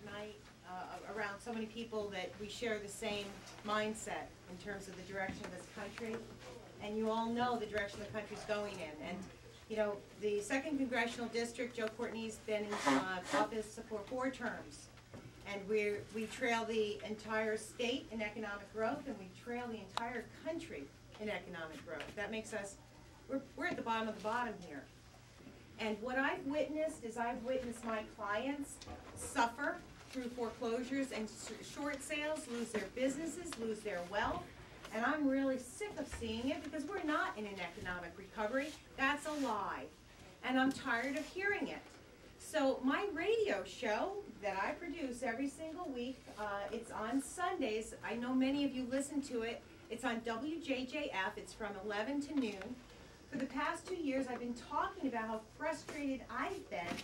tonight around so many people that we share the same mindset in terms of the direction of this country. And you all know the direction the country's going in. And you know, the 2nd Congressional District, Joe Courtney's been in office for 4 terms. And we trail the entire state in economic growth, and we trail the entire country in economic growth. That makes us, we're at the bottom of the bottom here. And what I've witnessed is I've witnessed my clients suffer through foreclosures and short sales, lose their businesses, lose their wealth. And I'm really sick of seeing it because we're not in an economic recovery. That's a lie. And I'm tired of hearing it. So my radio show that I produce every single week, it's on Sundays. I know many of you listen to it. It's on WJJF. It's from 11 to noon. For the past 2 years, I've been talking about how frustrated I've been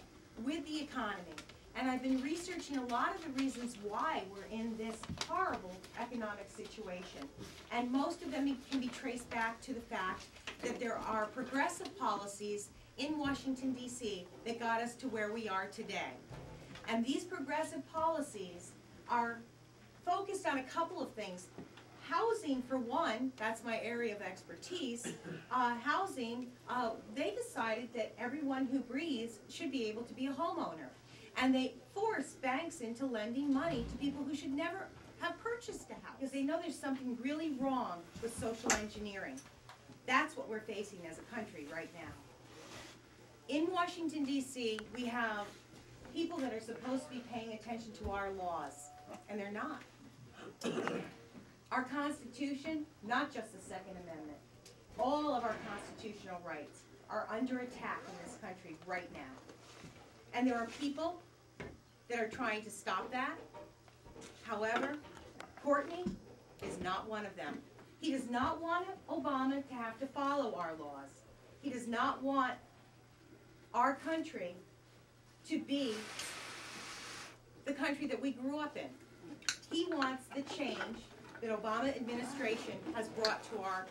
with the economy. And I've been researching a lot of the reasons why we're in this horrible economic situation. And most of them can be traced back to the fact that there are progressive policies in Washington, D.C. that got us to where we are today. And these progressive policies are focused on a couple of things. Housing, for one, that's my area of expertise. Housing, they decided that everyone who breathes should be able to be a homeowner. And they force banks into lending money to people who should never have purchased a house because they know there's something really wrong with social engineering. That's what we're facing as a country right now. In Washington, D.C., we have people that are supposed to be paying attention to our laws, and they're not. Our Constitution, not just the Second Amendment, all of our constitutional rights are under attack in this country right now. And there are people that are trying to stop that. However, Courtney is not one of them. He does not want Obama to have to follow our laws. He does not want our country to be the country that we grew up in. He wants the change that Obama administration has brought to our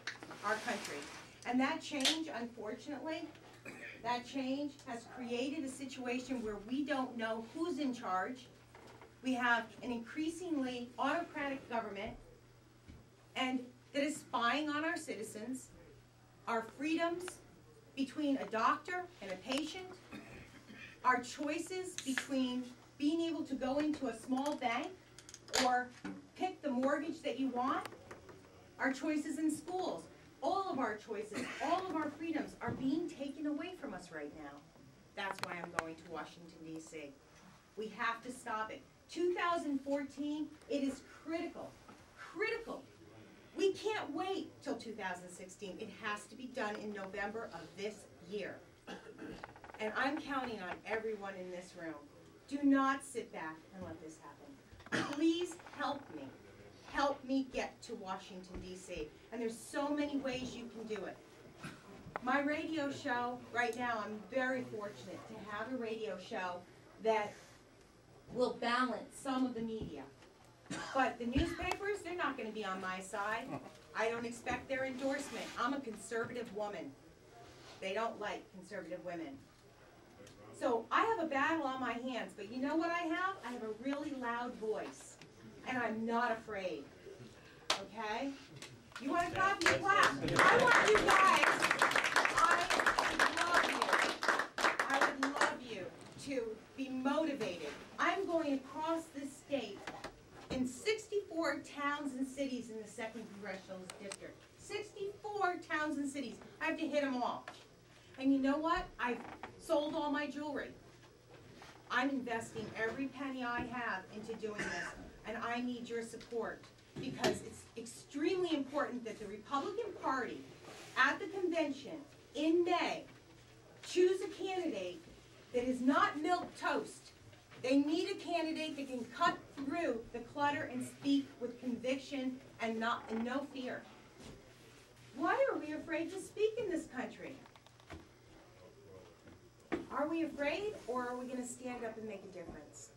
country. And that change, unfortunately, that change has created a situation where we don't know who's in charge. We have an increasingly autocratic government and that is spying on our citizens, our freedoms between a doctor and a patient, our choices between being able to go into a small bank or pick the mortgage that you want, our choices in schools. All of our choices, all of our freedoms are being taken away from us right now. That's why I'm going to Washington, D.C. We have to stop it. 2014, it is critical. Critical. We can't wait till 2016. It has to be done in November of this year. And I'm counting on everyone in this room. Do not sit back and let this happen. Please help me. Help me get to Washington, D.C. And there's so many ways you can do it. My radio show, right now, I'm very fortunate to have a radio show that will balance some of the media. But the newspapers, they're not going to be on my side. I don't expect their endorsement. I'm a conservative woman. They don't like conservative women. So I have a battle on my hands, but you know what I have? I have a really loud voice. And I'm not afraid. Okay? You want to clap? You clap. I want you guys, I would love you to be motivated. I'm going across this state in 64 towns and cities in the 2nd Congressional District. 64 towns and cities. I have to hit them all. And you know what? I've sold all my jewelry. I'm investing every penny I have into doing this. And I need your support because it's extremely important that the Republican Party at the convention in May choose a candidate that is not milquetoast. They need a candidate that can cut through the clutter and speak with conviction and no fear. Why are we afraid to speak in this country? Are we afraid, or are we going to stand up and make a difference?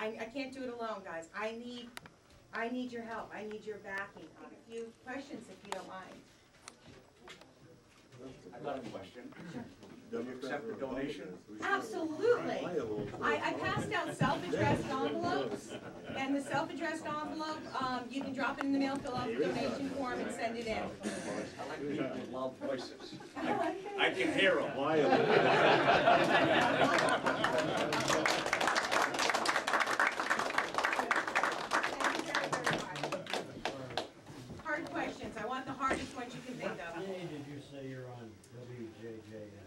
I can't do it alone, guys. I need your help. I need your backing. I have a few questions, if you don't mind. I've got a question. Sure. Would you accept the donation? Absolutely. I passed out self-addressed envelopes, and the self-addressed envelope, you can drop it in the mail, fill out the donation form, and send it in. I like people with loud voices. I can hear them. Hard questions. I want the hardest ones you can think of. What day did you say you're on WJJF?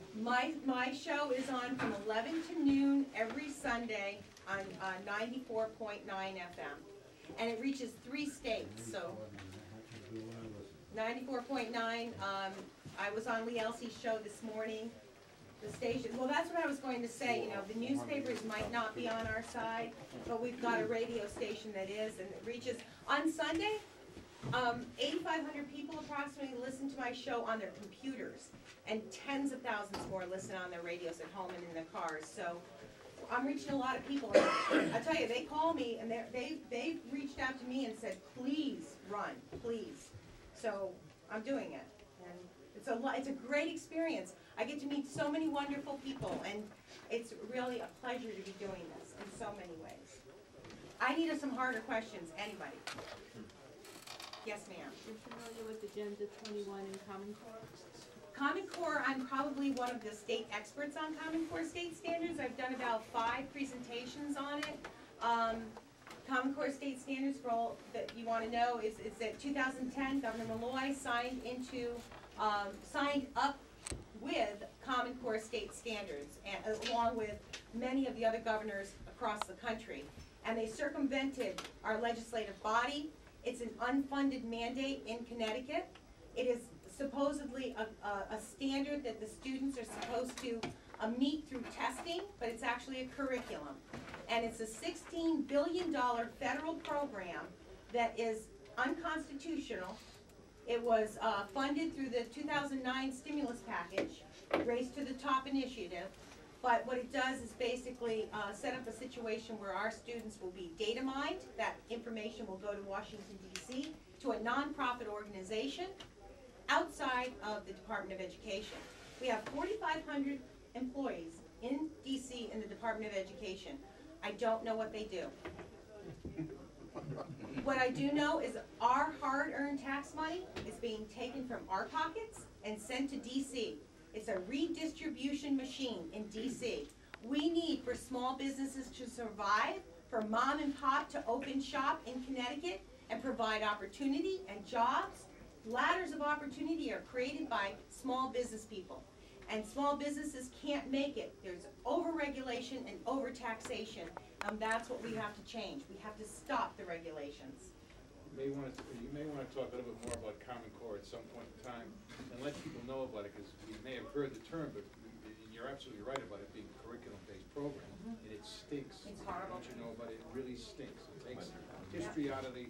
My show is on from 11 to noon every Sunday on 94.9 FM. And it reaches 3 states, so 94.9. I was on Lee Elsie's show this morning. The station, well, that's what I was going to say. You know, the newspapers might not be on our side, but we've got a radio station that is, and it reaches on Sunday. 8,500 people approximately listen to my show on their computers, and tens of thousands more listen on their radios at home and in their cars. So I'm reaching a lot of people. I tell you, they call me and they've reached out to me and said, please run, please. So I'm doing it, and it's a great experience. I get to meet so many wonderful people, and it's really a pleasure to be doing this in so many ways. I need some harder questions. Anybody? Yes, ma'am. You're familiar with Agenda 21 in Common Core? Common Core, I'm probably one of the state experts on Common Core state standards. I've done about 5 presentations on it. Common Core state standards, for all that you want to know, is that 2010, Governor Malloy signed up with Common Core state standards, and, along with many of the other governors across the country. And they circumvented our legislative body. It's an unfunded mandate in Connecticut. It is supposedly a standard that the students are supposed to meet through testing, but it's actually a curriculum. And it's a $16 billion federal program that is unconstitutional. It was funded through the 2009 stimulus package, Race to the Top initiative. But what it does is basically set up a situation where our students will be data mined. That information will go to Washington, D.C., to a nonprofit organization outside of the Department of Education. We have 4,500 employees in D.C. in the Department of Education. I don't know what they do. What I do know is our hard-earned tax money is being taken from our pockets and sent to D.C. It's a redistribution machine in D.C. We need for small businesses to survive, for mom and pop to open shop in Connecticut and provide opportunity and jobs. Ladders of opportunity are created by small business people. And small businesses can't make it. There's over-regulation and over-taxation. That's what we have to change. We have to stop the regulations. You may want to talk a little bit more about Common Core at some point in time and let people know about it, because we may have heard the term, but you're absolutely right about it being a curriculum-based program, and it stinks. It's horrible. Don't you know about it? It really stinks. It takes history out of the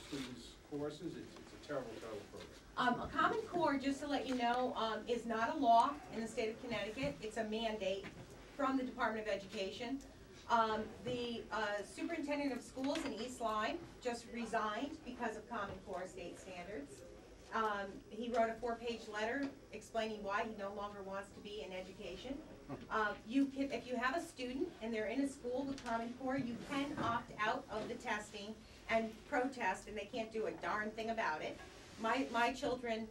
students' courses. It's a terrible, terrible program. A Common Core, just to let you know, is not a law in the state of Connecticut. It's a mandate from the Department of Education. The superintendent of schools in East Lyme just resigned because of Common Core state standards. He wrote a 4-page letter explaining why he no longer wants to be in education. If you have a student and they're in a school with Common Core, you can opt out of the testing and protest, and they can't do a darn thing about it. My children,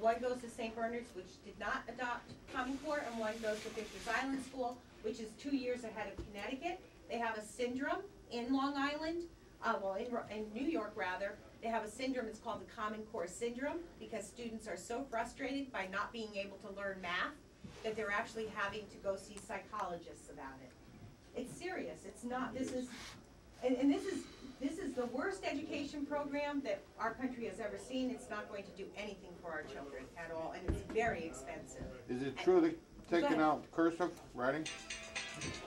one goes to St. Bernard's, which did not adopt Common Core, and one goes to Fisher's Island School, which is 2 years ahead of Connecticut. They have a syndrome in Long Island, in New York rather. They have a syndrome, it's called the Common Core syndrome, because students are so frustrated by not being able to learn math that they're actually having to go see psychologists about it. It's serious. It's not, this is the worst education program that our country has ever seen. It's not going to do anything for our children at all, and it's very expensive. Is it true that taking out cursive writing?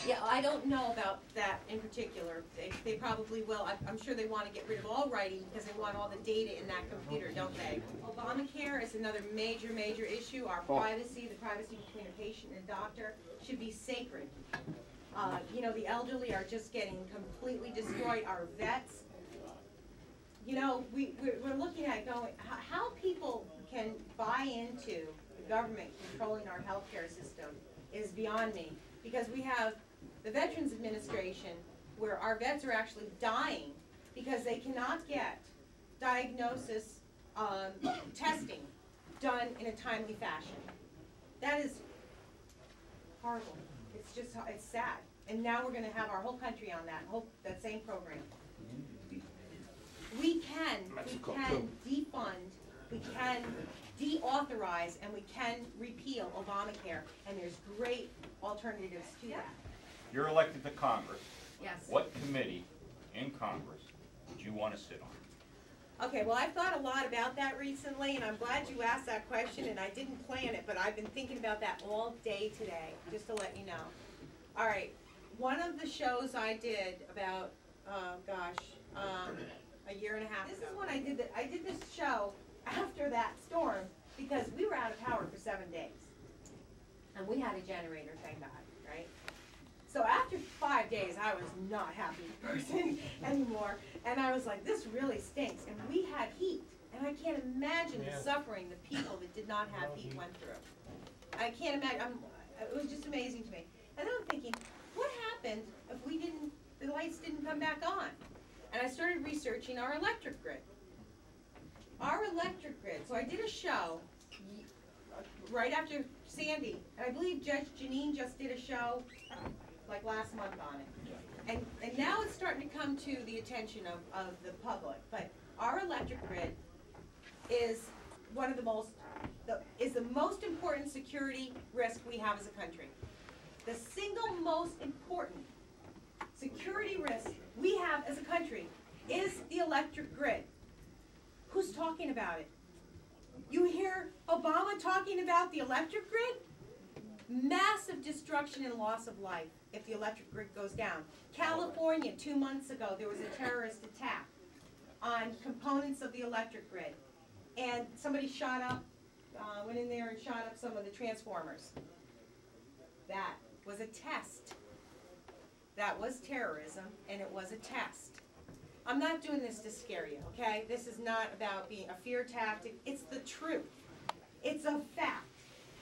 Yeah, I don't know about that in particular. They probably will. I'm sure they want to get rid of all writing because they want all the data in that computer, don't they? Obamacare is another major, major issue. Our privacy, the privacy between a patient and a doctor, should be sacred. You know, the elderly are just getting completely destroyed. Our vets. You know, we're looking at going, how people can buy into the government controlling our healthcare system is beyond me. Because we have the Veterans Administration where our vets are actually dying because they cannot get diagnosis testing done in a timely fashion. That is horrible. It's just, it's sad. And now we're going to have our whole country on that same program. We can defund, we can deauthorize, and we can repeal Obamacare, and there's great alternatives to that. You're elected to Congress. Yes. What committee in Congress would you want to sit on? Okay, well, I've thought a lot about that recently, and I'm glad you asked that question, and I didn't plan it, but I've been thinking about that all day today, just to let you know. All right, one of the shows I did about, a year and a half ago. This is when I did this show after that storm, because we were out of power for 7 days. And we had a generator, thank God, right? So after 5 days, I was not a happy person anymore. And I was like, this really stinks. And we had heat. And I can't imagine the suffering the people that did not have heat went through. I can't imagine. It was just amazing to me. And then I'm thinking, what happened if the lights didn't come back on? And I started researching our electric grid. Our electric grid. So I did a show right after Sandy. And I believe Judge Janine just did a show like last month on it. And now it's starting to come to the attention of the public. But our electric grid is one of the most important security risk we have as a country. The single most important security risk we have as a country is the electric grid. Who's talking about it? You hear Obama talking about the electric grid? Massive destruction and loss of life if the electric grid goes down. California, 2 months ago, there was a terrorist attack on components of the electric grid. And somebody went in there and shot up some of the transformers. That was a test. That was terrorism, and it was a test. I'm not doing this to scare you, okay? This is not about being a fear tactic. It's the truth. It's a fact.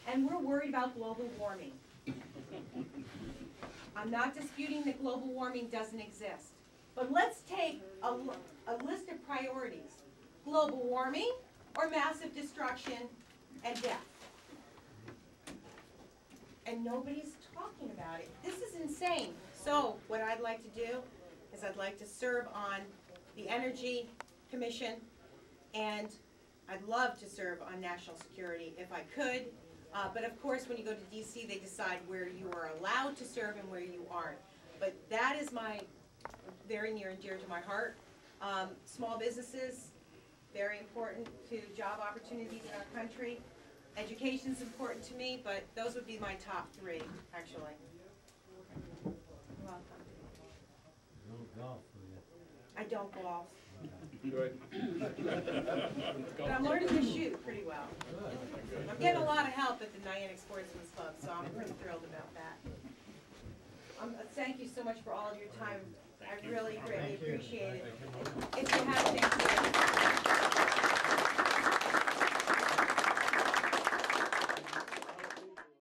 And we're worried about global warming. I'm not disputing that global warming doesn't exist. But let's take a list of priorities. Global warming or massive destruction and death. And nobody's talking about it. This is insane. So what I'd like to do is I'd like to serve on the Energy Commission, and I'd love to serve on national security if I could. But of course, when you go to DC, they decide where you are allowed to serve and where you aren't. But that is very near and dear to my heart. Small businesses, very important to job opportunities in our country. Education is important to me, but those would be my top three, actually. You're welcome. No golf for you. I don't golf, Good. but I'm learning to shoot pretty well. I'm getting a lot of help at the Niantic Sportsman's Club, so I'm pretty thrilled about that. Thank you so much for all of your time. I really greatly appreciate it. If you have, thank you.